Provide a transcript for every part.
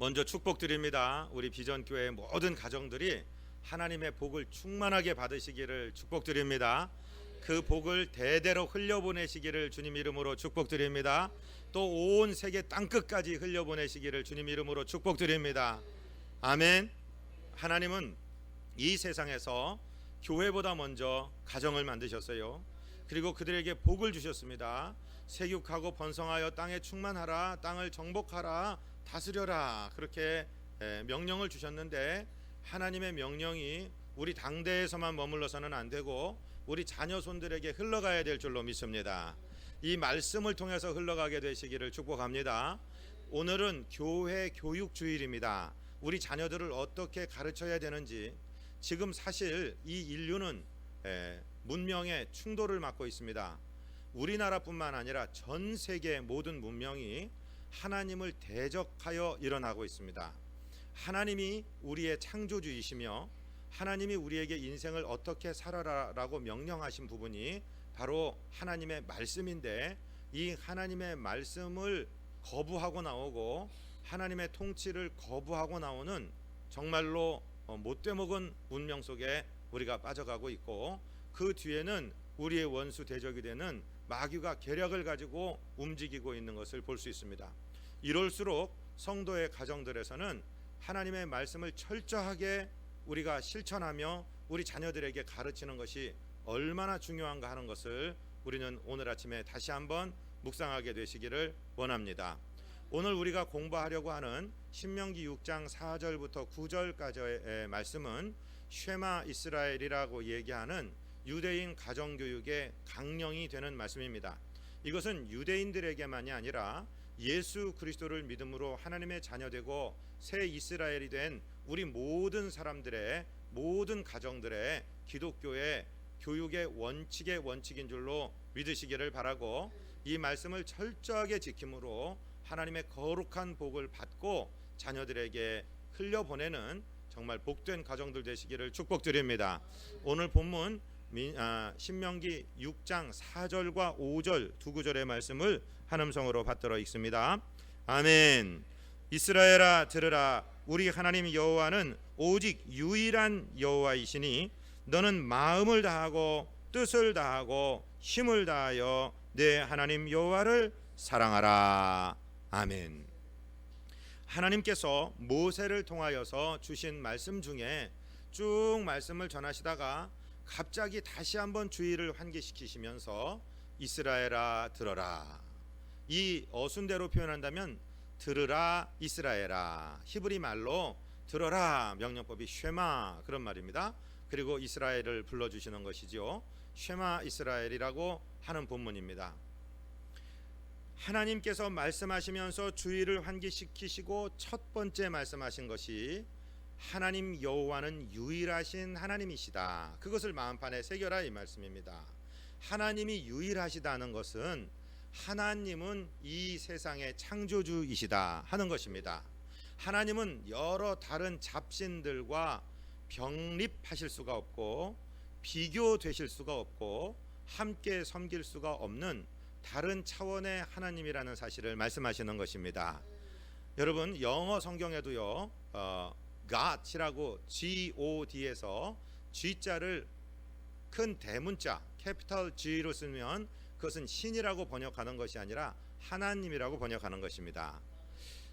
먼저 축복드립니다. 우리 비전교회 모든 가정들이 하나님의 복을 충만하게 받으시기를 축복드립니다. 그 복을 대대로 흘려보내시기를 주님 이름으로 축복드립니다. 또 온 세계 땅끝까지 흘려보내시기를 주님 이름으로 축복드립니다. 아멘. 하나님은 이 세상에서 교회보다 먼저 가정을 만드셨어요. 그리고 그들에게 복을 주셨습니다. 세육하고 번성하여 땅에 충만하라, 땅을 정복하라, 다스려라, 그렇게 명령을 주셨는데, 하나님의 명령이 우리 당대에서만 머물러서는 안 되고 우리 자녀 손들에게 흘러가야 될 줄로 믿습니다. 이 말씀을 통해서 흘러가게 되시기를 축복합니다. 오늘은 교회 교육 주일입니다. 우리 자녀들을 어떻게 가르쳐야 되는지, 지금 사실 이 인류는 문명의 충돌을 맞고 있습니다. 우리나라뿐만 아니라 전 세계 모든 문명이 하나님을 대적하여 일어나고 있습니다. 하나님이 우리의 창조주이시며 하나님이 우리에게 인생을 어떻게 살아라라고 명령하신 부분이 바로 하나님의 말씀인데, 이 하나님의 말씀을 거부하고 나오고 하나님의 통치를 거부하고 나오는 정말로 못돼 먹은 문명 속에 우리가 빠져가고 있고, 그 뒤에는 우리의 원수 대적이 되는 마귀가 계략을 가지고 움직이고 있는 것을 볼 수 있습니다. 이럴수록 성도의 가정들에서는 하나님의 말씀을 철저하게 우리가 실천하며 우리 자녀들에게 가르치는 것이 얼마나 중요한가 하는 것을 우리는 오늘 아침에 다시 한번 묵상하게 되시기를 원합니다. 오늘 우리가 공부하려고 하는 신명기 6장 4절부터 9절까지의 말씀은 쉐마 이스라엘이라고 얘기하는 유대인 가정교육의 강령이 되는 말씀입니다. 이것은 유대인들에게만이 아니라 예수 그리스도를 믿음으로 하나님의 자녀되고 새 이스라엘이 된 우리 모든 사람들의, 모든 가정들의 기독교의 교육의 원칙의 원칙인 줄로 믿으시기를 바라고, 이 말씀을 철저하게 지킴으로 하나님의 거룩한 복을 받고 자녀들에게 흘려보내는 정말 복된 가정들 되시기를 축복드립니다. 오늘 본문 신명기 6장 4절과 5절 두 구절의 말씀을 한 음성으로 받들어 읽습니다. 아멘. 이스라엘아 들으라, 우리 하나님 여호와는 오직 유일한 여호와이시니 너는 마음을 다하고 뜻을 다하고 힘을 다하여 내 하나님 여호와를 사랑하라. 아멘. 하나님께서 모세를 통하여서 주신 말씀 중에 쭉 말씀을 전하시다가 갑자기 다시 한번 주의를 환기시키시면서 이스라엘아 들어라, 이 어순대로 표현한다면 들으라 이스라엘아, 히브리 말로 들어라 명령법이 쉐마, 그런 말입니다. 그리고 이스라엘을 불러주시는 것이죠. 쉐마 이스라엘이라고 하는 본문입니다. 하나님께서 말씀하시면서 주의를 환기시키시고 첫 번째 말씀하신 것이 하나님 여호와는 유일하신 하나님이시다, 그것을 마음판에 새겨라, 이 말씀입니다. 하나님이 유일하시다는 것은 하나님은 이 세상의 창조주이시다 하는 것입니다. 하나님은 여러 다른 잡신들과 병립하실 수가 없고 비교되실 수가 없고 함께 섬길 수가 없는 다른 차원의 하나님이라는 사실을 말씀하시는 것입니다. 여러분, 영어 성경에도요 God이라고 God에서 G자를 큰 대문자 캐피털 G로 쓰면 그것은 신이라고 번역하는 것이 아니라 하나님이라고 번역하는 것입니다.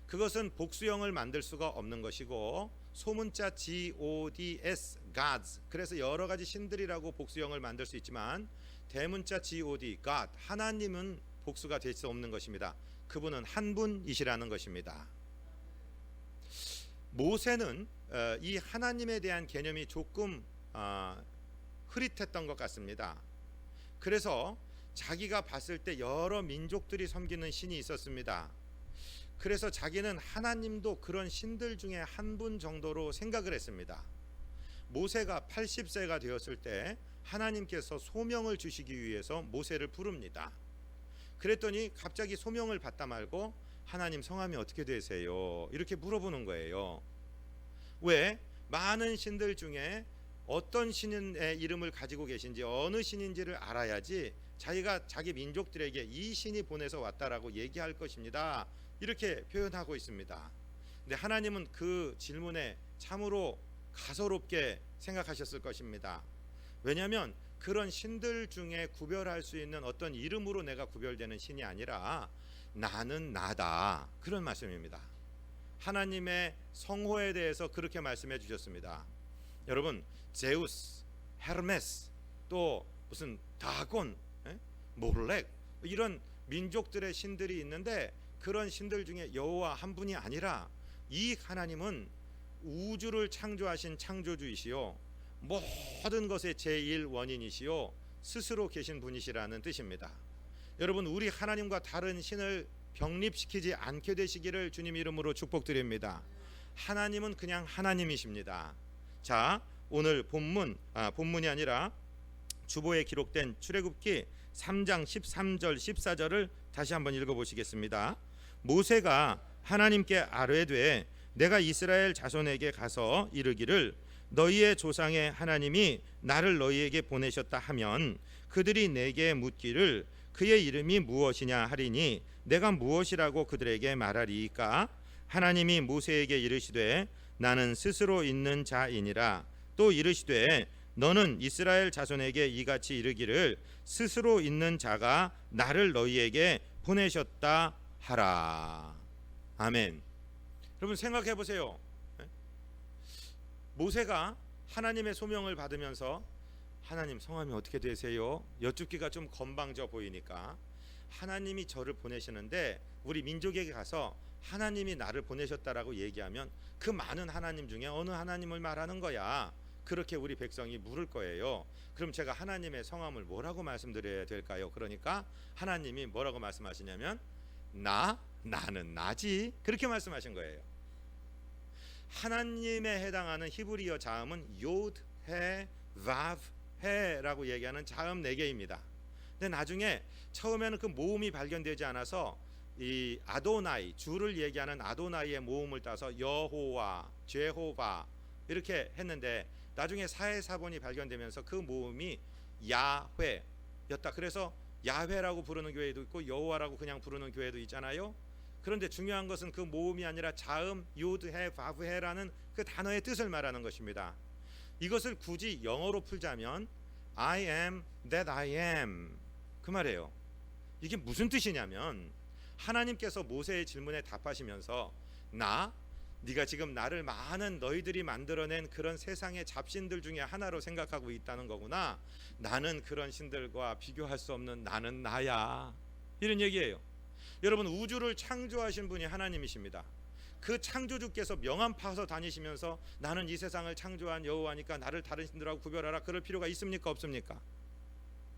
그것은 복수형을 만들 수가 없는 것이고, 소문자 Gods, Gods, 그래서 여러 가지 신들이라고 복수형을 만들 수 있지만 대문자 God, God, 하나님은 복수가 될 수 없는 것입니다. 그분은 한 분이시라는 것입니다. 모세는 이 하나님에 대한 개념이 조금 흐릿했던 것 같습니다. 그래서 자기가 봤을 때 여러 민족들이 섬기는 신이 있었습니다. 그래서 자기는 하나님도 그런 신들 중에 한 분 정도로 생각을 했습니다. 모세가 80세가 되었을 때 하나님께서 소명을 주시기 위해서 모세를 부릅니다. 그랬더니 갑자기 소명을 받다 말고 하나님 성함이 어떻게 되세요? 이렇게 물어보는 거예요. 왜? 많은 신들 중에 어떤 신의 이름을 가지고 계신지, 어느 신인지를 알아야지 자기가 자기 민족들에게 이 신이 보내서 왔다라고 얘기할 것입니다. 이렇게 표현하고 있습니다. 근데 하나님은 그 질문에 참으로 가소롭게 생각하셨을 것입니다. 왜냐하면 그런 신들 중에 구별할 수 있는 어떤 이름으로 내가 구별되는 신이 아니라 나는 나다, 그런 말씀입니다. 하나님의 성호에 대해서 그렇게 말씀해 주셨습니다. 여러분, 제우스, 헤르메스, 또 무슨 다곤, 몰렉, 이런 민족들의 신들이 있는데 그런 신들 중에 여호와 한 분이 아니라 이 하나님은 우주를 창조하신 창조주이시요 모든 것의 제일 원인이시요 스스로 계신 분이시라는 뜻입니다. 여러분, 우리 하나님과 다른 신을 병립시키지 않게 되시기를 주님 이름으로 축복드립니다. 하나님은 그냥 하나님이십니다. 자, 오늘 본문이 아니라 주보에 기록된 출애굽기 3장 13절 14절을 다시 한번 읽어보시겠습니다. 모세가 하나님께 아뢰되 내가 이스라엘 자손에게 가서 이르기를 너희의 조상의 하나님이 나를 너희에게 보내셨다 하면 그들이 내게 묻기를 그의 이름이 무엇이냐 하리니 내가 무엇이라고 그들에게 말하리이까? 하나님이 모세에게 이르시되 나는 스스로 있는 자이니라. 또 이르시되 너는 이스라엘 자손에게 이같이 이르기를 스스로 있는 자가 나를 너희에게 보내셨다 하라. 아멘. 여러분, 생각해 보세요. 모세가 하나님의 소명을 받으면서 하나님 성함이 어떻게 되세요? 여쭙기가 좀 건방져 보이니까 하나님이 저를 보내시는데 우리 민족에게 가서 하나님이 나를 보내셨다라고 얘기하면 그 많은 하나님 중에 어느 하나님을 말하는 거야? 그렇게 우리 백성이 물을 거예요. 그럼 제가 하나님의 성함을 뭐라고 말씀드려야 될까요? 그러니까 하나님이 뭐라고 말씀하시냐면 나는 나지, 그렇게 말씀하신 거예요. 하나님에 해당하는 히브리어 자음은 요드, 해, 바브, 해라고 얘기하는 자음 4개입니다. 근데 나중에 처음에는 그 모음이 발견되지 않아서 이 아도나이, 주를 얘기하는 아도나이의 모음을 따서 여호와, 제호바 이렇게 했는데 나중에 사해사본이 발견되면서 그 모음이 야훼였다. 그래서 야훼라고 부르는 교회도 있고 여호와라고 그냥 부르는 교회도 있잖아요. 그런데 중요한 것은 그 모음이 아니라 자음 요드해 바브해라는 그 단어의 뜻을 말하는 것입니다. 이것을 굳이 영어로 풀자면 I am that I am, 그 말이에요. 이게 무슨 뜻이냐면 하나님께서 모세의 질문에 답하시면서 네가 지금 나를 많은 너희들이 만들어낸 그런 세상의 잡신들 중에 하나로 생각하고 있다는 거구나. 나는 그런 신들과 비교할 수 없는 나는 나야, 이런 얘기예요. 여러분, 우주를 창조하신 분이 하나님이십니다. 그 창조주께서 명함 파서 다니시면서 나는 이 세상을 창조한 여호와니까 나를 다른 신들하고 구별하라, 그럴 필요가 있습니까? 없습니까?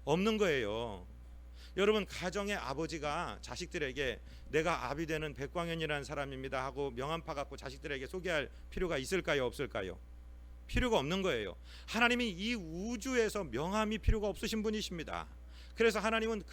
없는 거예요. 여러분, 가정의 아버지가 자식들에게 내가 아비 되는 백광현이라는 사람입니다 하고 명함파 갖고 자식들에게 소개할 필요가 있을까요? 없을까요? 필요가 없는 거예요. 하나님이 이 우주에서 명함이 필요가 없으신 분이십니다. 그래서 하나님은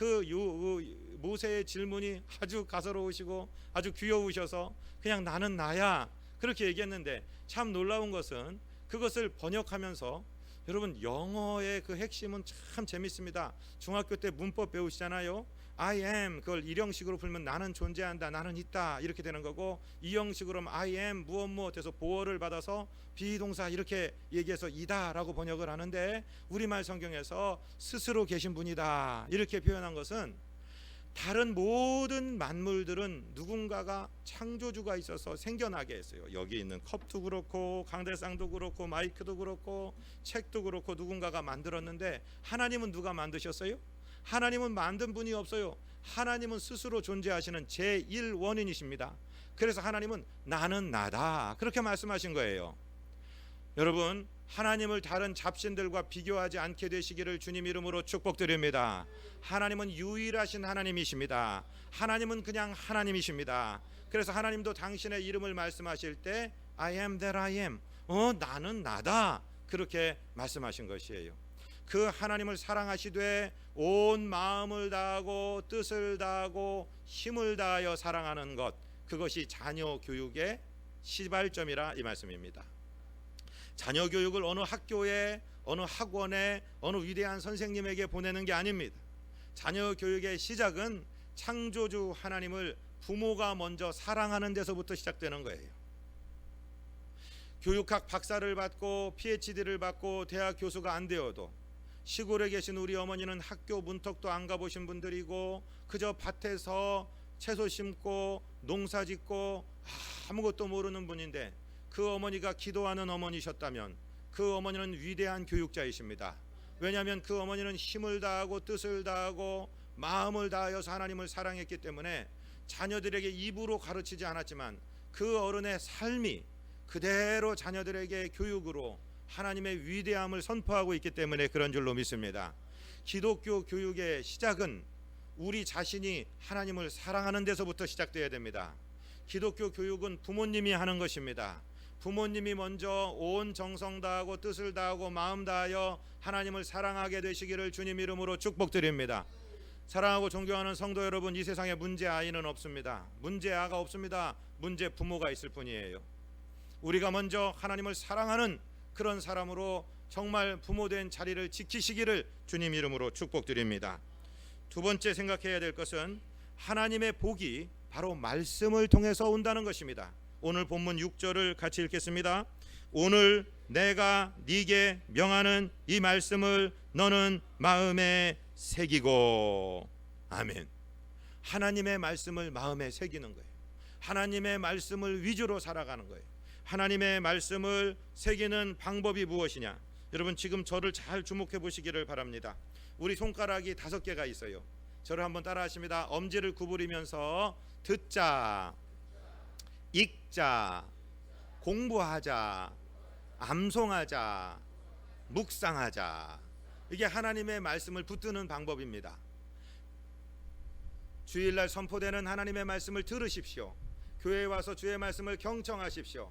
모세의 질문이 아주 가소로우시고 아주 귀여우셔서 그냥 나는 나야, 그렇게 얘기했는데 참 놀라운 것은 그것을 번역하면서 여러분, 영어의 그 핵심은 참 재밌습니다. 중학교 때 문법 배우시잖아요. I am, 그걸 일형식으로 풀면 나는 존재한다, 나는 있다, 이렇게 되는 거고, 이형식으로 I am 무엇 해서 보어를 받아서 비동사 이렇게 얘기해서 이다라고 번역을 하는데 우리말 성경에서 스스로 계신 분이다 이렇게 표현한 것은 다른 모든 만물들은 누군가가 창조주가 있어서 생겨나게 했어요. 여기 있는 컵도 그렇고 강대상도 그렇고 마이크도 그렇고 책도 그렇고 누군가가 만들었는데 하나님은 누가 만드셨어요? 하나님은 만든 분이 없어요. 하나님은 스스로 존재하시는 제1원인이십니다. 그래서 하나님은 나는 나다, 그렇게 말씀하신 거예요. 여러분, 하나님을 다른 잡신들과 비교하지 않게 되시기를 주님 이름으로 축복드립니다. 하나님은 유일하신 하나님이십니다. 하나님은 그냥 하나님이십니다. 그래서 하나님도 당신의 이름을 말씀하실 때 I am that I am, 나는 나다, 그렇게 말씀하신 것이에요. 그 하나님을 사랑하시되 온 마음을 다하고 뜻을 다하고 힘을 다하여 사랑하는 것, 그것이 자녀 교육의 시발점이라 이 말씀입니다. 자녀 교육을 어느 학교에, 어느 학원에, 어느 위대한 선생님에게 보내는 게 아닙니다. 자녀 교육의 시작은 창조주 하나님을 부모가 먼저 사랑하는 데서부터 시작되는 거예요. 교육학 박사를 받고 PhD를 받고 대학 교수가 안 되어도 시골에 계신 우리 어머니는 학교 문턱도 안 가보신 분들이고 그저 밭에서 채소 심고 농사 짓고 아무것도 모르는 분인데 그 어머니가 기도하는 어머니셨다면 그 어머니는 위대한 교육자이십니다. 왜냐하면 그 어머니는 힘을 다하고 뜻을 다하고 마음을 다하여서 하나님을 사랑했기 때문에 자녀들에게 입으로 가르치지 않았지만 그 어른의 삶이 그대로 자녀들에게 교육으로 하나님의 위대함을 선포하고 있기 때문에 그런 줄로 믿습니다. 기독교 교육의 시작은 우리 자신이 하나님을 사랑하는 데서부터 시작되어야 됩니다. 기독교 교육은 부모님이 하는 것입니다. 부모님이 먼저 온 정성 다하고 뜻을 다하고 마음 다하여 하나님을 사랑하게 되시기를 주님 이름으로 축복드립니다. 사랑하고 존경하는 성도 여러분, 이 세상에 문제 아이는 없습니다. 문제 아가 없습니다. 문제 부모가 있을 뿐이에요. 우리가 먼저 하나님을 사랑하는 그런 사람으로 정말 부모된 자리를 지키시기를 주님 이름으로 축복드립니다. 두 번째 생각해야 될 것은 하나님의 복이 바로 말씀을 통해서 온다는 것입니다. 오늘 본문 6절을 같이 읽겠습니다. 오늘 내가 네게 명하는 이 말씀을 너는 마음에 새기고. 아멘. 하나님의 말씀을 마음에 새기는 거예요. 하나님의 말씀을 위주로 살아가는 거예요. 하나님의 말씀을 새기는 방법이 무엇이냐? 여러분 지금 저를 잘 주목해 보시기를 바랍니다. 우리 손가락이 5개가 있어요. 저를 한번 따라 하십니다. 엄지를 구부리면서 듣자, 읽자, 공부하자, 암송하자, 묵상하자. 이게 하나님의 말씀을 붙드는 방법입니다. 주일날 선포되는 하나님의 말씀을 들으십시오. 교회에 와서 주의 말씀을 경청하십시오.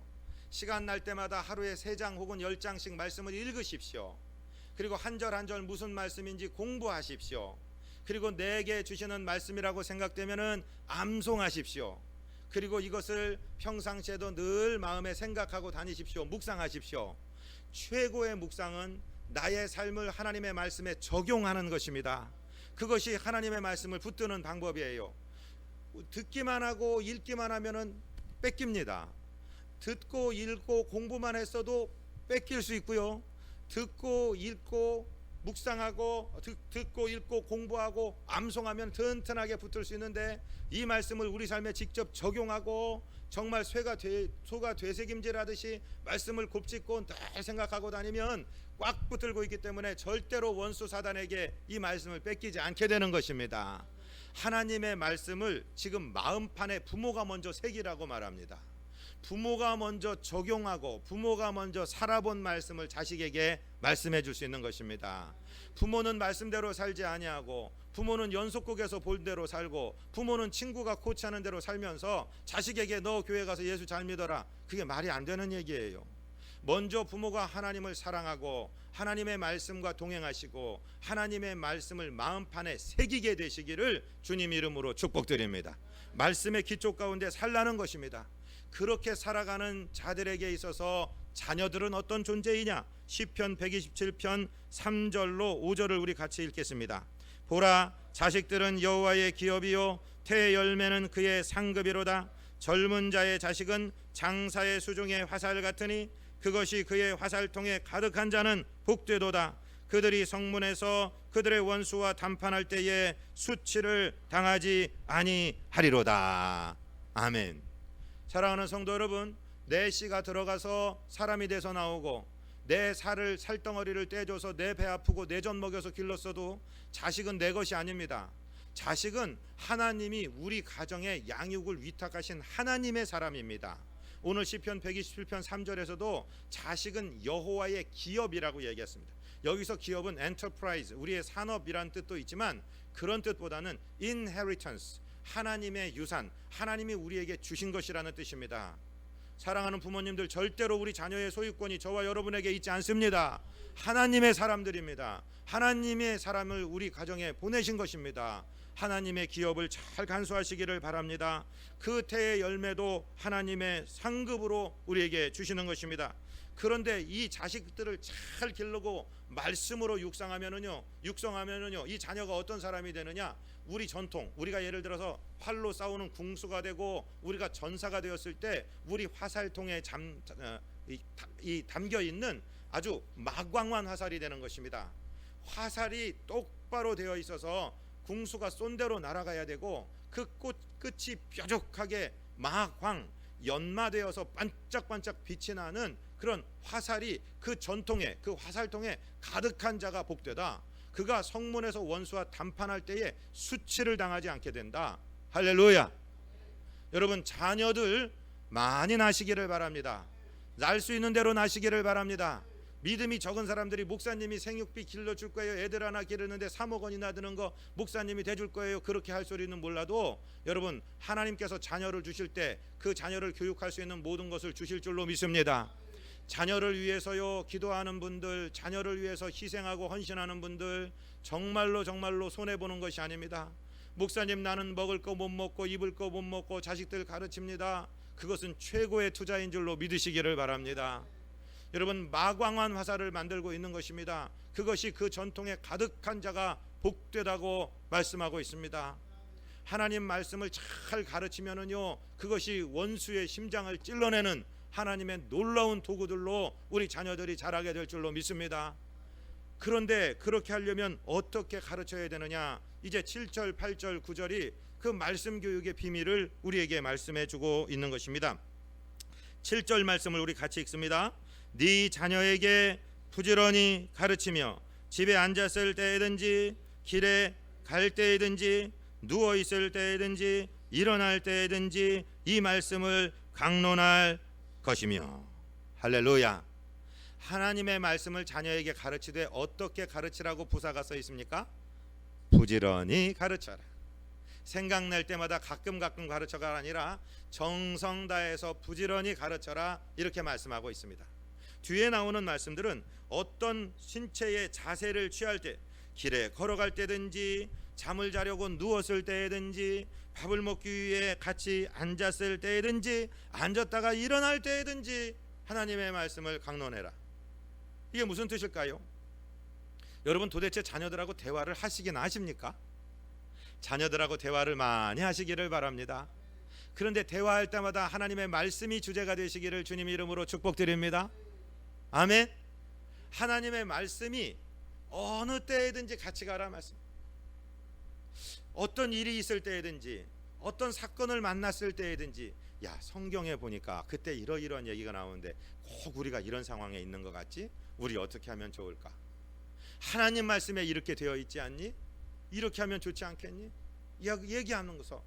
시간 날 때마다 하루에 3장 혹은 10장씩 말씀을 읽으십시오. 그리고 한 절 한 절 무슨 말씀인지 공부하십시오. 그리고 내게 주시는 말씀이라고 생각되면은 암송하십시오. 그리고 이것을 평상시에도 늘 마음에 생각하고 다니십시오. 묵상하십시오. 최고의 묵상은 나의 삶을 하나님의 말씀에 적용하는 것입니다. 그것이 하나님의 말씀을 붙드는 방법이에요. 듣기만 하고 읽기만 하면은 뺏깁니다. 듣고 읽고 공부만 했어도 뺏길 수 있고요. 듣고 읽고 묵상하고 듣고 읽고 공부하고 암송하면 튼튼하게 붙을 수 있는데 이 말씀을 우리 삶에 직접 적용하고 정말 소가 되새김질하듯이 말씀을 곱짓고 늘 생각하고 다니면 꽉 붙들고 있기 때문에 절대로 원수 사단에게 이 말씀을 뺏기지 않게 되는 것입니다. 하나님의 말씀을 지금 마음판에 부모가 먼저 새기라고 말합니다. 부모가 먼저 적용하고 부모가 먼저 살아본 말씀을 자식에게 말씀해 줄 수 있는 것입니다. 부모는 말씀대로 살지 아니하고 부모는 연속국에서 본 대로 살고 부모는 친구가 코치하는 대로 살면서 자식에게 너 교회 가서 예수 잘 믿어라. 그게 말이 안 되는 얘기예요. 먼저 부모가 하나님을 사랑하고 하나님의 말씀과 동행하시고 하나님의 말씀을 마음판에 새기게 되시기를 주님 이름으로 축복드립니다. 말씀의 기초 가운데 살라는 것입니다. 그렇게 살아가는 자들에게 있어서 자녀들은 어떤 존재이냐? 시편 127편 3절로 5절을 우리 같이 읽겠습니다. 보라, 자식들은 여호와의 기업이요 태의 열매는 그의 상급이로다. 젊은 자의 자식은 장사의 수중의 화살 같으니 그것이 그의 화살통에 가득한 자는 복되도다. 그들이 성문에서 그들의 원수와 담판할 때에 수치를 당하지 아니하리로다. 아멘. 사랑하는 성도 여러분, 내 씨가 들어가서 사람이 돼서 나오고 내 살덩어리를 떼줘서 내 배 아프고 내전 먹여서 길렀어도 자식은 내 것이 아닙니다. 자식은 하나님이 우리 가정에 양육을 위탁하신 하나님의 사람입니다. 오늘 시편 127편 3절에서도 자식은 여호와의 기업이라고 얘기했습니다. 여기서 기업은 enterprise, 우리의 산업이란 뜻도 있지만 그런 뜻보다는 inheritance, 하나님의 유산, 하나님이 우리에게 주신 것이라는 뜻입니다. 사랑하는 부모님들, 절대로 우리 자녀의 소유권이 저와 여러분에게 있지 않습니다. 하나님의 사람들입니다. 하나님의 사람을 우리 가정에 보내신 것입니다. 하나님의 기업을 잘 간수하시기를 바랍니다. 그 태의 열매도 하나님의 상급으로 우리에게 주시는 것입니다. 그런데 이 자식들을 잘 기르고 말씀으로 육성하면은요 이 자녀가 어떤 사람이 되느냐? 우리 전통, 우리가 예를 들어서 활로 싸우는 궁수가 되고 우리가 전사가 되었을 때 우리 화살통에 이 담겨 있는 아주 마광한 화살이 되는 것입니다. 화살이 똑바로 되어 있어서 궁수가 쏜 대로 날아가야 되고 그 끝이 뾰족하게 마광 연마되어서 반짝반짝 빛이 나는 그런 화살이 그 전통에 그 화살통에 가득한 자가 복되다. 그가 성문에서 원수와 담판할 때에 수치를 당하지 않게 된다. 할렐루야. 여러분 자녀들 많이 나시기를 바랍니다. 날 수 있는 대로 나시기를 바랍니다. 믿음이 적은 사람들이 목사님이 생육비 길러줄 거예요, 애들 하나 기르는데 3억 원이나 드는 거 목사님이 대줄 거예요, 그렇게 할 소리는 몰라도 여러분 하나님께서 자녀를 주실 때 그 자녀를 교육할 수 있는 모든 것을 주실 줄로 믿습니다. 자녀를 위해서요 기도하는 분들, 자녀를 위해서 희생하고 헌신하는 분들 정말로 손해보는 것이 아닙니다. 목사님 나는 먹을 거 못 먹고 입을 거 못 먹고 자식들 가르칩니다. 그것은 최고의 투자인 줄로 믿으시기를 바랍니다. 여러분 마광한 화살을 만들고 있는 것입니다. 그것이 그 전통에 가득한 자가 복되다고 말씀하고 있습니다. 하나님 말씀을 잘 가르치면은요 그것이 원수의 심장을 찔러내는 하나님의 놀라운 도구들로 우리 자녀들이 자라게 될 줄로 믿습니다. 그런데 그렇게 하려면 어떻게 가르쳐야 되느냐? 이제 7절, 8절, 9절이 그 말씀 교육의 비밀을 우리에게 말씀해 주고 있는 것입니다. 7절 말씀을 우리 같이 읽습니다. 네 자녀에게 부지런히 가르치며 집에 앉았을 때든지 길에 갈 때든지 누워 있을 때든지 일어날 때든지 이 말씀을 강론할 것이며. 할렐루야. 하나님의 말씀을 자녀에게 가르치되 어떻게 가르치라고 부사가 써 있습니까? 부지런히 가르쳐라. 생각날 때마다 가끔 가르쳐가 아니라 정성 다해서 부지런히 가르쳐라 이렇게 말씀하고 있습니다. 뒤에 나오는 말씀들은 어떤 신체의 자세를 취할 때, 길에 걸어갈 때든지 잠을 자려고 누웠을 때든지 밥을 먹기 위해 같이 앉았을 때든지 앉았다가 일어날 때든지 하나님의 말씀을 강론해라. 이게 무슨 뜻일까요? 여러분 도대체 자녀들하고 대화를 하시긴 하십니까? 자녀들하고 대화를 많이 하시기를 바랍니다. 그런데 대화할 때마다 하나님의 말씀이 주제가 되시기를 주님 이름으로 축복드립니다. 아멘. 하나님의 말씀이 어느 때든지 같이 가라 말씀. 어떤 일이 있을 때든지 어떤 사건을 만났을 때든지 야 성경에 보니까 그때 이러이러한 얘기가 나오는데 꼭 우리가 이런 상황에 있는 것 같지? 우리 어떻게 하면 좋을까? 하나님 말씀에 이렇게 되어 있지 않니? 이렇게 하면 좋지 않겠니? 얘기하는 것서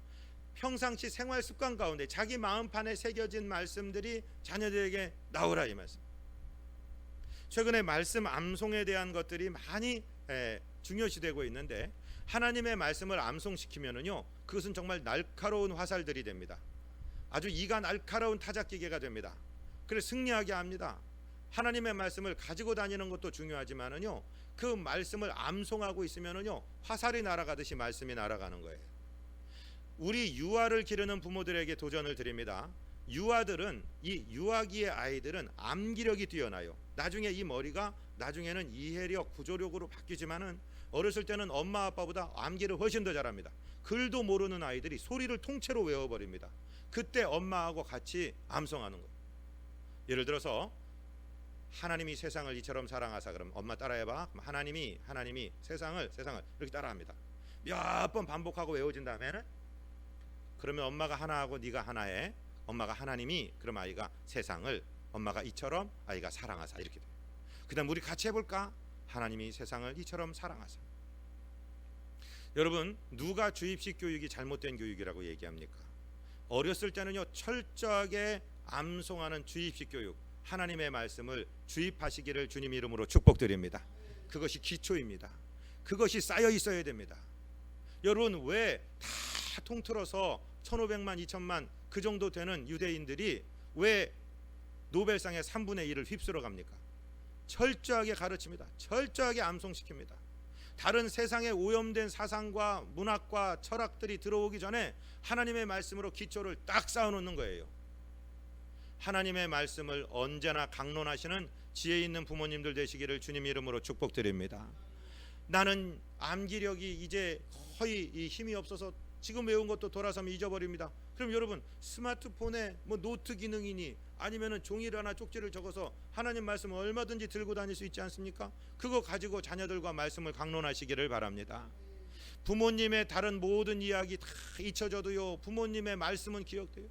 평상시 생활 습관 가운데 자기 마음판에 새겨진 말씀들이 자녀들에게 나오라 이 말씀. 최근에 말씀 암송에 대한 것들이 많이 중요시되고 있는데 하나님의 말씀을 암송시키면은요 그것은 정말 날카로운 화살들이 됩니다. 아주 이가 날카로운 타작기계가 됩니다. 그래서 승리하게 합니다. 하나님의 말씀을 가지고 다니는 것도 중요하지만은요 그 말씀을 암송하고 있으면은요 화살이 날아가듯이 말씀이 날아가는 거예요. 우리 유아를 기르는 부모들에게 도전을 드립니다. 유아들은 이 유아기의 아이들은 암기력이 뛰어나요. 나중에 이 머리가 나중에는 이해력, 구조력으로 바뀌지만은 어렸을 때는 엄마 아빠보다 암기를 훨씬 더 잘합니다. 글도 모르는 아이들이 소리를 통째로 외워버립니다. 그때 엄마하고 같이 암송하는 거예요. 예를 들어서 하나님이 세상을 이처럼 사랑하사, 그럼 엄마 따라해봐. 하나님이 세상을 이렇게 따라합니다. 몇 번 반복하고 외워진 다음에는 그러면 엄마가 하나하고 네가 하나해. 엄마가 하나님이, 그럼 아이가 세상을, 엄마가 이처럼, 아이가 사랑하사 이렇게 돼요. 그 다음 우리 같이 해볼까? 하나님이 세상을 이처럼 사랑하사. 여러분 누가 주입식 교육이 잘못된 교육이라고 얘기합니까? 어렸을 때는요 철저하게 암송하는 주입식 교육, 하나님의 말씀을 주입하시기를 주님 이름으로 축복드립니다. 그것이 기초입니다. 그것이 쌓여 있어야 됩니다. 여러분 왜 다 통틀어서 1500만 2000만 그 정도 되는 유대인들이 왜 노벨상의 3분의 1을 휩쓸어 갑니까? 철저하게 가르칩니다. 철저하게 암송시킵니다. 다른 세상에 오염된 사상과 문학과 철학들이 들어오기 전에 하나님의 말씀으로 기초를 딱 쌓아놓는 거예요. 하나님의 말씀을 언제나 강론하시는 지혜 있는 부모님들 되시기를 주님 이름으로 축복드립니다. 나는 암기력이 이제 거의 이 힘이 없어서 지금 외운 것도 돌아서면 잊어버립니다. 그럼 여러분 스마트폰에 뭐 노트 기능이니 아니면은 종이를 하나 쪽지를 적어서 하나님 말씀을 얼마든지 들고 다닐 수 있지 않습니까? 그거 가지고 자녀들과 말씀을 강론하시기를 바랍니다. 부모님의 다른 모든 이야기 다 잊혀져도요, 부모님의 말씀은 기억돼요.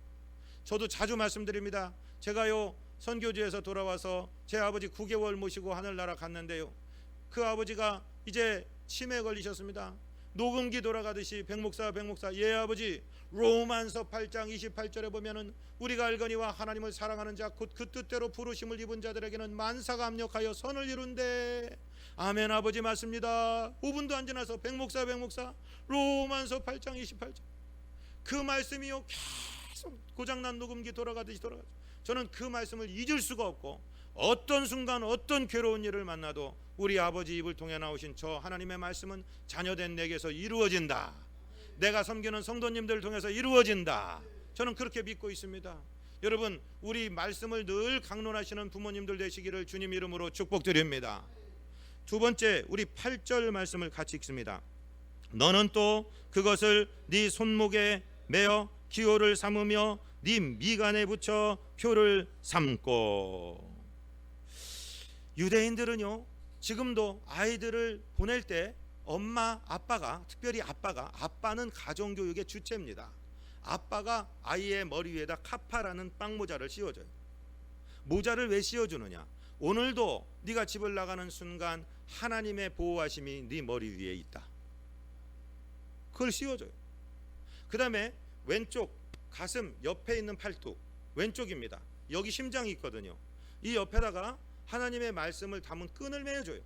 저도 자주 말씀드립니다. 제가요 선교지에서 돌아와서 제 아버지 9개월 모시고 하늘나라 갔는데요, 그 아버지가 이제 치매에 걸리셨습니다. 녹음기 돌아가듯이 백목사 예 아버지, 로마서 8장 28절에 보면은 우리가 알거니와 하나님을 사랑하는 자 곧 그 뜻대로 부르심을 입은 자들에게는 만사가 합력하여 선을 이룬대. 아멘 아버지 맞습니다. 5분도 안 지나서 백목사 로마서 8장 28절 그 말씀이요 계속 고장난 녹음기 돌아가듯이 돌아가죠. 저는 그 말씀을 잊을 수가 없고, 어떤 순간 어떤 괴로운 일을 만나도 우리 아버지 입을 통해 나오신 저 하나님의 말씀은 자녀된 내게서 이루어진다, 내가 섬기는 성도님들을 통해서 이루어진다, 저는 그렇게 믿고 있습니다. 여러분, 우리 말씀을 늘 강론하시는 부모님들 되시기를 주님 이름으로 축복드립니다. 두 번째, 우리 8절 말씀을 같이 읽습니다. 너는 또 그것을 네 손목에 매어 기호를 삼으며 네 미간에 붙여 표를 삼고. 유대인들은요 지금도 아이들을 보낼 때 엄마 아빠가, 특별히 아빠는 가정교육의 주체입니다. 아빠가 아이의 머리 위에다 카파라는 빵모자를 씌워줘요. 모자를 왜 씌워주느냐? 오늘도 네가 집을 나가는 순간 하나님의 보호하심이 네 머리 위에 있다, 그걸 씌워줘요. 그 다음에 왼쪽 가슴 옆에 있는 팔뚝, 왼쪽입니다. 여기 심장이 있거든요. 이 옆에다가 하나님의 말씀을 담은 끈을 매어줘요.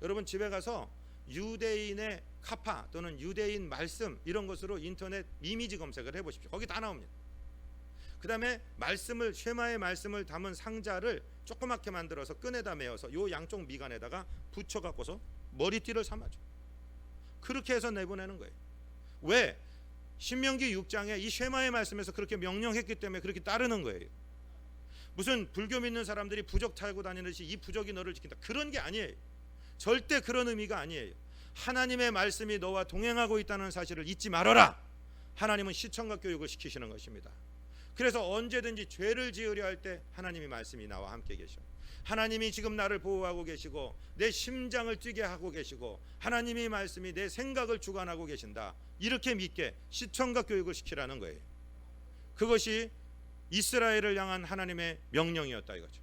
여러분 집에 가서 유대인의 카파 또는 유대인 말씀 이런 것으로 인터넷 이미지 검색을 해보십시오. 거기 다 나옵니다. 그 다음에 말씀을, 쉐마의 말씀을 담은 상자를 조그맣게 만들어서 끈에다 매어서 요 양쪽 미간에다가 붙여갖고서 머리띠를 삼아줘. 그렇게 해서 내보내는 거예요. 왜? 신명기 6장에 이 쉐마의 말씀에서 그렇게 명령했기 때문에 그렇게 따르는 거예요. 무슨 불교 믿는 사람들이 부적 타고 다니듯이 이 부적이 너를 지킨다, 그런 게 아니에요. 절대 그런 의미가 아니에요. 하나님의 말씀이 너와 동행하고 있다는 사실을 잊지 말아라. 하나님은 시청각 교육을 시키시는 것입니다. 그래서 언제든지 죄를 지으려 할 때 하나님의 말씀이 나와 함께 계셔. 하나님이 지금 나를 보호하고 계시고 내 심장을 뛰게 하고 계시고 하나님의 말씀이 내 생각을 주관하고 계신다, 이렇게 믿게 시청각 교육을 시키라는 거예요. 그것이 이스라엘을 향한 하나님의 명령이었다 이거죠.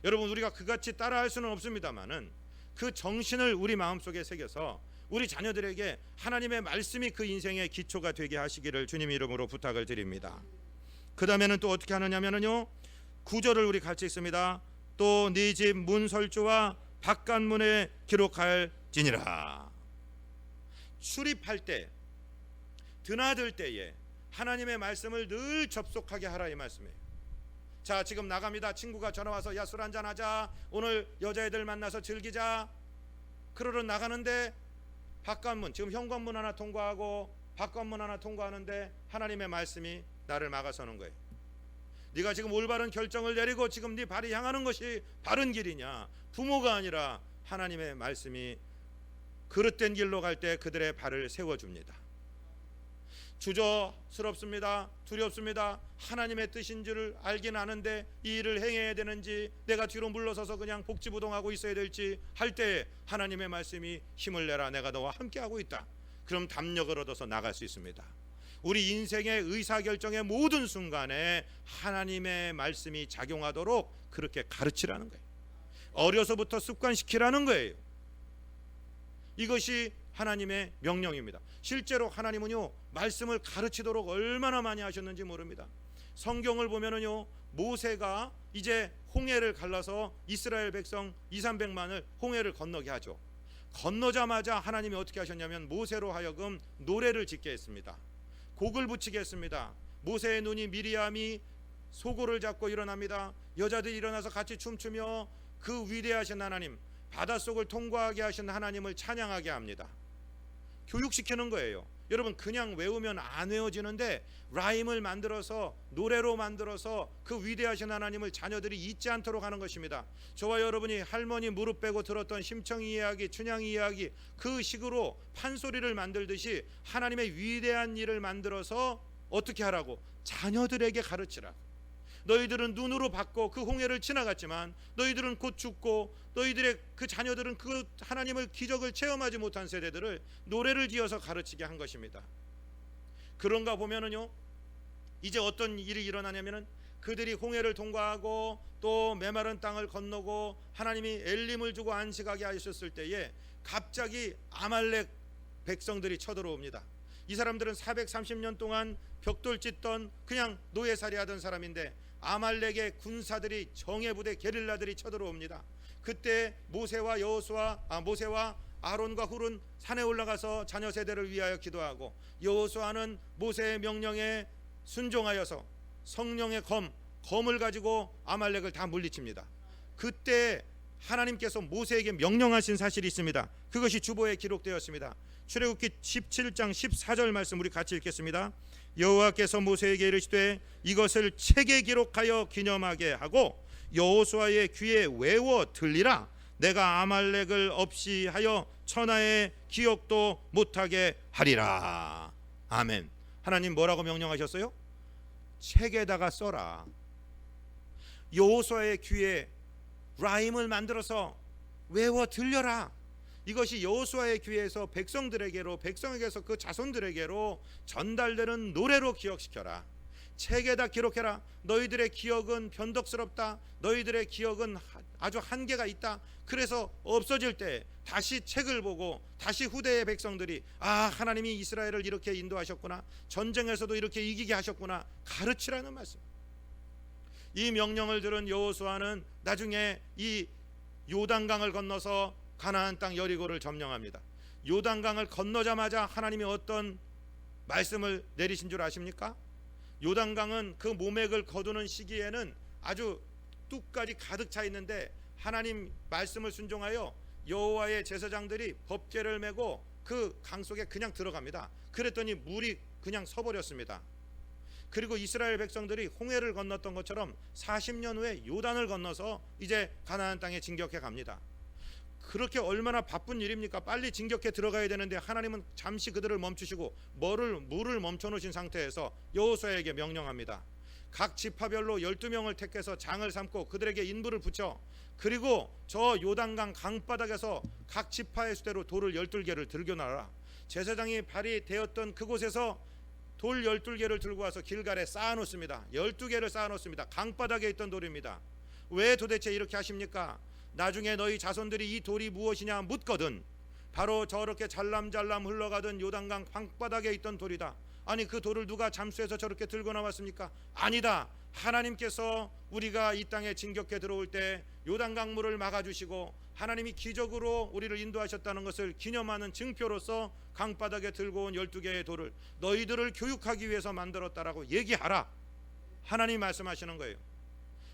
여러분, 우리가 그같이 따라할 수는 없습니다만은 그 정신을 우리 마음속에 새겨서 우리 자녀들에게 하나님의 말씀이 그 인생의 기초가 되게 하시기를 주님 이름으로 부탁을 드립니다. 그 다음에는 또 어떻게 하느냐면요, 9절을 우리 같이 읽습니다. 또 네 집 문설주와 바깥문에 기록할지니라. 출입할 때, 드나들 때에 하나님의 말씀을 늘 접속하게 하라 이 말씀이에요. 자, 지금 나갑니다. 친구가 전화와서 야, 술 한잔 하자, 오늘 여자애들 만나서 즐기자, 그러러 나가는데 바깥문, 지금 현관문 하나 통과하고 바깥문 하나 통과하는데 하나님의 말씀이 나를 막아서는 거예요. 네가 지금 올바른 결정을 내리고 지금 네 발이 향하는 것이 바른 길이냐? 부모가 아니라 하나님의 말씀이 그릇된 길로 갈 때 그들의 발을 세워줍니다. 주저스럽습니다. 두렵습니다. 하나님의 뜻인 줄을 알긴 아는데 이 일을 행해야 되는지, 내가 뒤로 물러서서 그냥 복지부동하고 있어야 될지 할 때 하나님의 말씀이 힘을 내라, 내가 너와 함께하고 있다. 그럼 담력을 얻어서 나갈 수 있습니다. 우리 인생의 의사결정의 모든 순간에 하나님의 말씀이 작용하도록 그렇게 가르치라는 거예요. 어려서부터 습관시키라는 거예요. 이것이 하나님의 명령입니다. 실제로 하나님은요 말씀을 가르치도록 얼마나 많이 하셨는지 모릅니다. 성경을 보면은요 모세가 이제 홍해를 갈라서 이스라엘 백성 200~300만을 홍해를 건너게 하죠. 건너자마자 하나님이 어떻게 하셨냐면 모세로 하여금 노래를 짓게 했습니다. 곡을 붙이게 했습니다. 모세의 눈이 미리암이 소고를 잡고 일어납니다. 여자들이 일어나서 같이 춤추며 그 위대하신 하나님, 바닷속을 통과하게 하신 하나님을 찬양하게 합니다. 교육시키는 거예요. 여러분, 그냥 외우면 안 외워지는데 라임을 만들어서, 노래로 만들어서 그 위대하신 하나님을 자녀들이 잊지 않도록 하는 것입니다. 저와 여러분이 할머니 무릎 빼고 들었던 심청이 이야기, 춘향이 이야기, 그 식으로 판소리를 만들듯이 하나님의 위대한 일을 만들어서 어떻게 하라고? 자녀들에게 가르치라. 너희들은 눈으로 봤고 그 홍해를 지나갔지만 너희들은 곧 죽고 너희들의 그 자녀들은 그 하나님의 기적을 체험하지 못한 세대들을 노래를 지어서 가르치게 한 것입니다. 그런가 보면은요, 이제 어떤 일이 일어나냐면은 그들이 홍해를 통과하고 또 메마른 땅을 건너고 하나님이 엘림을 주고 안식하게 하셨을 때에 갑자기 아말렉 백성들이 쳐들어옵니다. 이 사람들은 430년 동안 벽돌 찢던 그냥 노예살이 하던 사람인데 아말렉의 군사들이 정예부대 게릴라들이 쳐들어옵니다. 그때 모세와 아론과 훌은 산에 올라가서 자녀 세대를 위하여 기도하고 여호수아는 모세의 명령에 순종하여서 성령의 검을 가지고 아말렉을 다 물리칩니다. 그때 하나님께서 모세에게 명령하신 사실이 있습니다. 그것이 주보에 기록되었습니다. 출애굽기 17장 14절 말씀 우리 같이 읽겠습니다. 여호와께서 모세에게 이르시되 이것을 책에 기록하여 기념하게 하고 여호수아의 귀에 외워 들리라. 내가 아말렉을 없이 하여 천하의 기억도 못하게 하리라. 아멘. 하나님 뭐라고 명령하셨어요? 책에다가 써라. 여호수아의 귀에 라임을 만들어서 외워 들려라. 이것이 여호수아의 귀에서 백성들에게로, 백성에게서 그 자손들에게로 전달되는 노래로 기억시켜라. 책에다 기록해라. 너희들의 기억은 변덕스럽다. 너희들의 기억은 아주 한계가 있다. 그래서 없어질 때 다시 책을 보고 다시 후대의 백성들이 하나님이 이스라엘을 이렇게 인도하셨구나, 전쟁에서도 이렇게 이기게 하셨구나, 가르치라는 말씀. 이 명령을 들은 여호수아는 나중에 이 요단강을 건너서 가나안 땅 여리고를 점령합니다. 요단강을 건너자마자 하나님이 어떤 말씀을 내리신 줄 아십니까? 요단강은 그 모맥을 거두는 시기에는 아주 뚝까지 가득 차 있는데 하나님 말씀을 순종하여 여호와의 제사장들이 법궤를 메고 그 강 속에 그냥 들어갑니다. 그랬더니 물이 그냥 서버렸습니다. 그리고 이스라엘 백성들이 홍해를 건넜던 것처럼 40년 후에 요단을 건너서 이제 가나안 땅에 진격해 갑니다. 그렇게 얼마나 바쁜 일입니까? 빨리 진격해 들어가야 되는데 하나님은 잠시 그들을 멈추시고 물을 멈춰놓으신 상태에서 여호수아에게 명령합니다. 각 지파별로 12명을 택해서 장을 삼고 그들에게 인부를 붙여, 그리고 저 요단강 강바닥에서 각 지파의 수대로 돌을 12개를 들고 나라. 제사장이 발이 되었던 그곳에서 돌 12개를 들고 와서 길갈에 쌓아놓습니다. 12개를 쌓아놓습니다. 강바닥에 있던 돌입니다. 왜 도대체 이렇게 하십니까? 나중에 너희 자손들이 이 돌이 무엇이냐 묻거든 바로 저렇게 잘람잘람 흘러가던 요단강 방바닥에 있던 돌이다. 아니 그 돌을 누가 잠수해서 저렇게 들고 나왔습니까? 아니다. 하나님께서 우리가 이 땅에 진격해 들어올 때 요단강 물을 막아주시고 하나님이 기적으로 우리를 인도하셨다는 것을 기념하는 증표로서 강바닥에 들고 온 12개의 돌을 너희들을 교육하기 위해서 만들었다라고 얘기하라. 하나님 말씀하시는 거예요.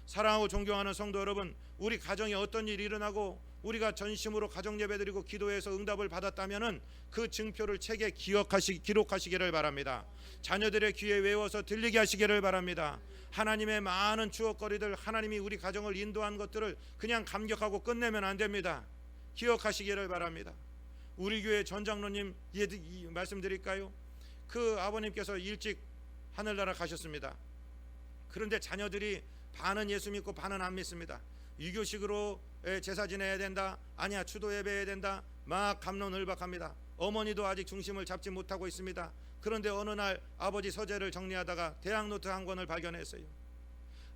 사랑하고 존경하는 성도 여러분, 우리 가정에 어떤 일이 일어나고 우리가 전심으로 가정 예배드리고 기도해서 응답을 받았다면은 그 증표를 책에 기록하시기를 바랍니다. 자녀들의 귀에 외워서 들리게 하시기를 바랍니다. 하나님의 많은 추억거리들, 하나님이 우리 가정을 인도한 것들을 그냥 감격하고 끝내면 안 됩니다. 기억하시기를 바랍니다. 우리 교회 전장로님 말씀드릴까요? 그 아버님께서 일찍 하늘나라 가셨습니다. 그런데 자녀들이 반은 예수 믿고 반은 안 믿습니다. 유교식으로 제사 지내야 된다, 아니야 추도 예배해야 된다, 막 갑론을박합니다. 어머니도 아직 중심을 잡지 못하고 있습니다. 그런데 어느 날 아버지 서재를 정리하다가 대학노트 한 권을 발견했어요.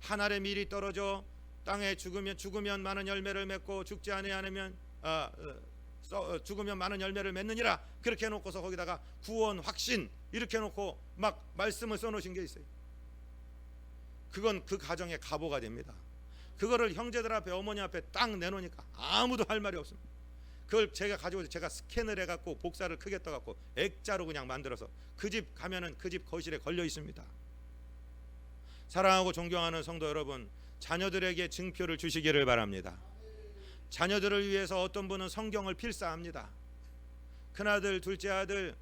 한 알의 밀이 떨어져 땅에 죽으면 많은 열매를 맺고 죽지 않으면 죽으면 많은 열매를 맺느니라. 그렇게 해놓고서 거기다가 구원 확신 이렇게 해놓고 막 말씀을 써놓으신 게 있어요. 그건 그 가정의 가보가 됩니다. 그거를 형제들 앞에 어머니 앞에 딱 내놓으니까 아무도 할 말이 없습니다. 그걸 제가 가지고 제가 스캔을 해갖고 복사를 크게 떠갖고 액자로 그냥 만들어서 그 집 가면은 그 집 거실에 걸려 있습니다. 사랑하고 존경하는 성도 여러분, 자녀들에게 증표를 주시기를 바랍니다. 자녀들을 위해서 어떤 분은 성경을 필사합니다. 큰아들, 둘째 아들,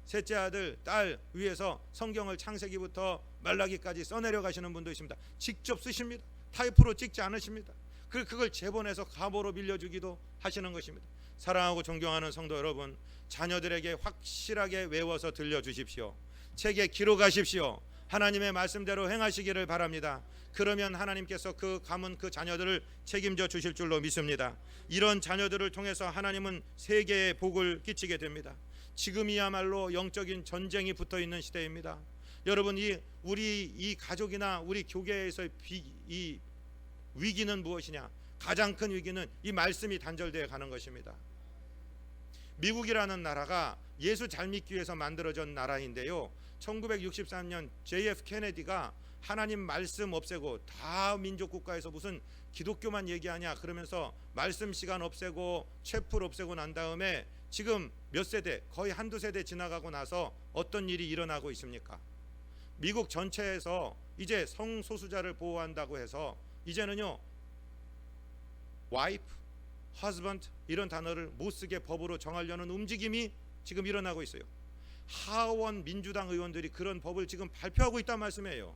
셋째 아들, 딸 위해서 성경을 창세기부터 말라기까지 써내려 가시는 분도 있습니다. 직접 쓰십니다. 타이프로 찍지 않으십니다. 그걸 제본해서 가보로 빌려주기도 하시는 것입니다. 사랑하고 존경하는 성도 여러분, 자녀들에게 확실하게 외워서 들려주십시오. 책에 기록하십시오. 하나님의 말씀대로 행하시기를 바랍니다. 그러면 하나님께서 그 가문 그 자녀들을 책임져 주실 줄로 믿습니다. 이런 자녀들을 통해서 하나님은 세계에 복을 끼치게 됩니다. 지금이야말로 영적인 전쟁이 붙어 있는 시대입니다. 여러분, 우리 이 가족이나 우리 교계에서 이 위기는 무엇이냐? 가장 큰 위기는 이 말씀이 단절되어 가는 것입니다. 미국이라는 나라가 예수 잘 믿기 위해서 만들어진 나라인데요, 1963년 JF 케네디가 하나님 말씀 없애고 다 민족 국가에서 무슨 기독교만 얘기하냐 그러면서 말씀 시간 없애고 채플 없애고 난 다음에 지금 몇 세대, 거의 한두 세대 지나가고 나서 어떤 일이 일어나고 있습니까? 미국 전체에서 이제 성소수자를 보호한다고 해서 이제는요, wife, husband 이런 단어를 못 쓰게 법으로 정하려는 움직임이 지금 일어나고 있어요. 하원 민주당 의원들이 그런 법을 지금 발표하고 있단 말씀이에요.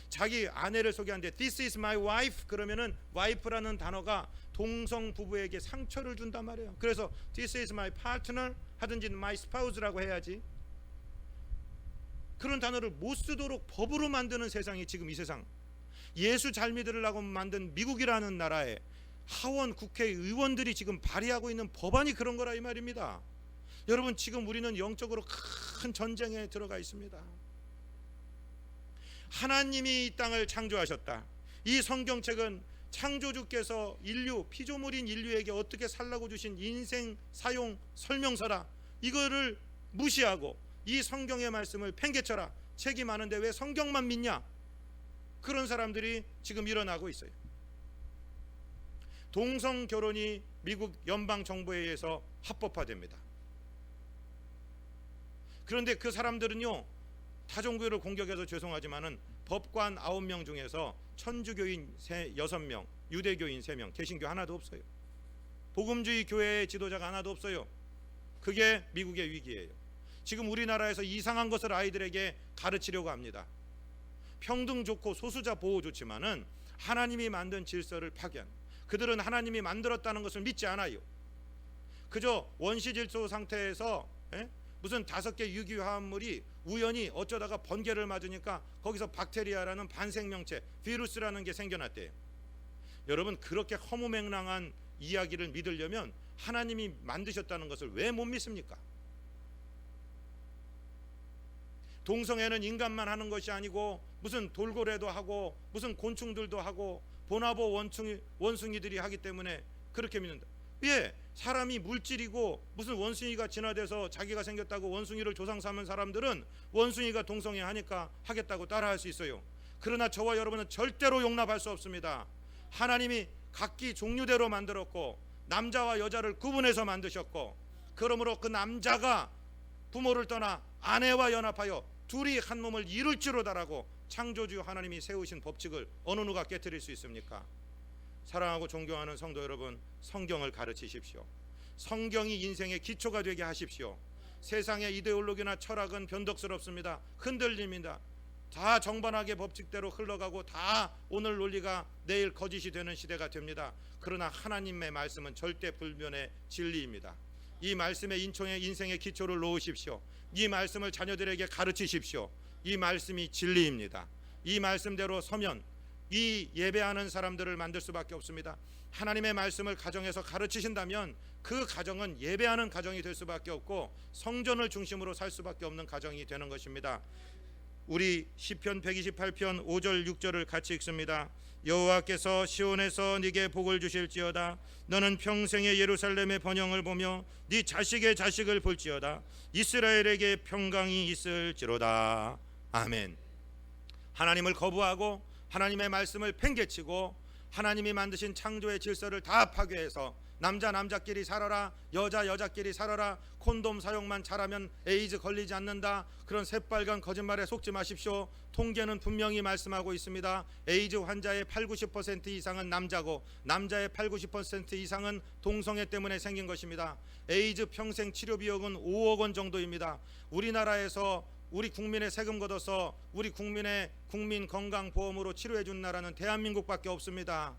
자기 아내를 소개하는데 This is my wife 그러면은 wife라는 단어가 동성 부부에게 상처를 준단 말이에요. 그래서 This is my partner 하든지 my spouse라고 해야지. 그런 단어를 못 쓰도록 법으로 만드는 세상이 지금 이 세상. 예수 잘 믿으려고 만든 미국이라는 나라에 하원 국회의원들이 지금 발의하고 있는 법안이 그런 거라 이 말입니다. 여러분, 지금 우리는 영적으로 큰 전쟁에 들어가 있습니다. 하나님이 이 땅을 창조하셨다. 이 성경책은 창조주께서 인류, 피조물인 인류에게 어떻게 살라고 주신 인생 사용 설명서라. 이거를 무시하고 이 성경의 말씀을 팽개쳐라. 책이 많은데 왜 성경만 믿냐? 그런 사람들이 지금 일어나고 있어요. 동성 결혼이 미국 연방 정부에 의해서 합법화됩니다. 그런데 그 사람들은요, 다종교를 공격해서 죄송하지만은 법관 9명 중에서 천주교인 6명, 유대교인 3명, 개신교 하나도 없어요. 복음주의 교회의 지도자가 하나도 없어요. 그게 미국의 위기예요. 지금 우리나라에서 이상한 것을 아이들에게 가르치려고 합니다. 평등 좋고 소수자 보호 좋지만은 하나님이 만든 질서를 파괴한, 그들은 하나님이 만들었다는 것을 믿지 않아요. 그저 원시질소 상태에서 무슨 5개 유기화합물이 우연히 어쩌다가 번개를 맞으니까 거기서 박테리아라는 반생명체, 비루스라는 게 생겨났대요. 여러분, 그렇게 허무맹랑한 이야기를 믿으려면 하나님이 만드셨다는 것을 왜 못 믿습니까? 동성애는 인간만 하는 것이 아니고 무슨 돌고래도 하고 무슨 곤충들도 하고 보나보 원숭이들이 하기 때문에 그렇게 믿는다. 예, 사람이 물질이고 무슨 원숭이가 진화돼서 자기가 생겼다고 원숭이를 조상 삼은 사람들은 원숭이가 동성애 하니까 하겠다고 따라할 수 있어요. 그러나 저와 여러분은 절대로 용납할 수 없습니다. 하나님이 각기 종류대로 만들었고 남자와 여자를 구분해서 만드셨고, 그러므로 그 남자가 부모를 떠나 아내와 연합하여 둘이 한 몸을 이룰지로다라고 창조주 하나님이 세우신 법칙을 어느 누가 깨트릴 수 있습니까? 사랑하고 존경하는 성도 여러분, 성경을 가르치십시오. 성경이 인생의 기초가 되게 하십시오. 세상의 이데올로기나 철학은 변덕스럽습니다. 흔들립니다. 다 정반하게 법칙대로 흘러가고 다 오늘 논리가 내일 거짓이 되는 시대가 됩니다. 그러나 하나님의 말씀은 절대 불변의 진리입니다. 이 말씀의 인생의 기초를 놓으십시오. 이 말씀을 자녀들에게 가르치십시오. 이 말씀이 진리입니다. 이 말씀대로 서면 이 예배하는 사람들을 만들 수밖에 없습니다. 하나님의 말씀을 가정에서 가르치신다면 그 가정은 예배하는 가정이 될 수밖에 없고 성전을 중심으로 살 수밖에 없는 가정이 되는 것입니다. 우리 시편 128편 5절 6절을 같이 읽습니다. 여호와께서 시온에서 네게 복을 주실지어다. 너는 평생의 예루살렘의 번영을 보며 네 자식의 자식을 볼지어다. 이스라엘에게 평강이 있을지로다. 아멘. 하나님을 거부하고 하나님의 말씀을 팽개치고 하나님이 만드신 창조의 질서를 다 파괴해서 남자끼리 살아라, 여자끼리 살아라, 콘돔 사용만 잘하면 에이즈 걸리지 않는다, 그런 새빨간 거짓말에 속지 마십시오. 통계는 분명히 말씀하고 있습니다. 에이즈 환자의 80-90% 이상은 남자고 남자의 80-90% 이상은 동성애 때문에 생긴 것입니다. 에이즈 평생 치료 비용은 5억 원 정도입니다. 우리나라에서 우리 국민의 세금 걷어서 우리 국민의 국민 건강보험으로 치료해 준 나라는 대한민국밖에 없습니다.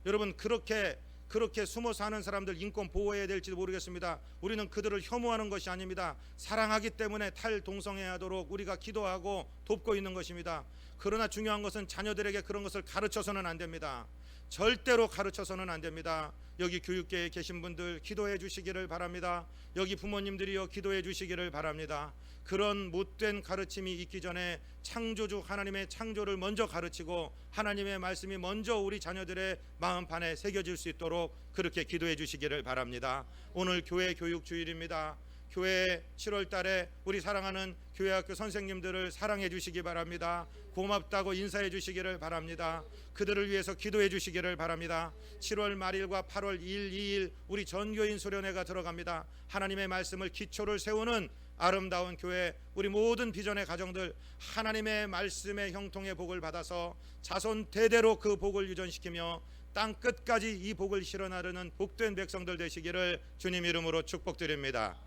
여러분, 그렇게 그렇게 숨어 사는 사람들 인권 보호해야 될지도 모르겠습니다. 우리는 그들을 혐오하는 것이 아닙니다. 사랑하기 때문에 탈동성애하도록 우리가 기도하고 돕고 있는 것입니다. 그러나 중요한 것은 자녀들에게 그런 것을 가르쳐서는 안 됩니다. 절대로 가르쳐서는 안 됩니다. 여기 교육계에 계신 분들 기도해 주시기를 바랍니다. 여기 부모님들이요 기도해 주시기를 바랍니다. 그런 못된 가르침이 있기 전에 창조주 하나님의 창조를 먼저 가르치고 하나님의 말씀이 먼저 우리 자녀들의 마음판에 새겨질 수 있도록 그렇게 기도해 주시기를 바랍니다. 오늘 교회 교육 주일입니다. 교회 7월 달에 우리 사랑하는 교회학교 선생님들을 사랑해 주시기 바랍니다. 고맙다고 인사해 주시기를 바랍니다. 그들을 위해서 기도해 주시기를 바랍니다. 7월 말일과 8월 2일 2일 우리 전교인 수련회가 들어갑니다. 하나님의 말씀을 기초를 세우는 아름다운 교회, 우리 모든 비전의 가정들 하나님의 말씀의 형통의 복을 받아서 자손 대대로 그 복을 유전시키며 땅 끝까지 이 복을 실어 나르는 복된 백성들 되시기를 주님 이름으로 축복드립니다.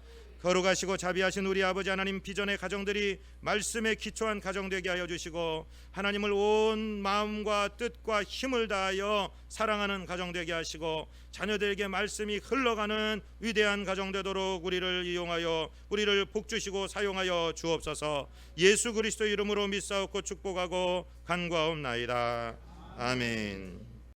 거룩하시고 자비하신 우리 아버지 하나님, 비전의 가정들이 말씀에 기초한 가정 되게 하여 주시고 하나님을 온 마음과 뜻과 힘을 다하여 사랑하는 가정 되게 하시고 자녀들에게 말씀이 흘러가는 위대한 가정 되도록 우리를 이용하여 우리를 복주시고 사용하여 주옵소서. 예수 그리스도 이름으로 믿사옵고 축복하고 간과옵나이다. 아멘.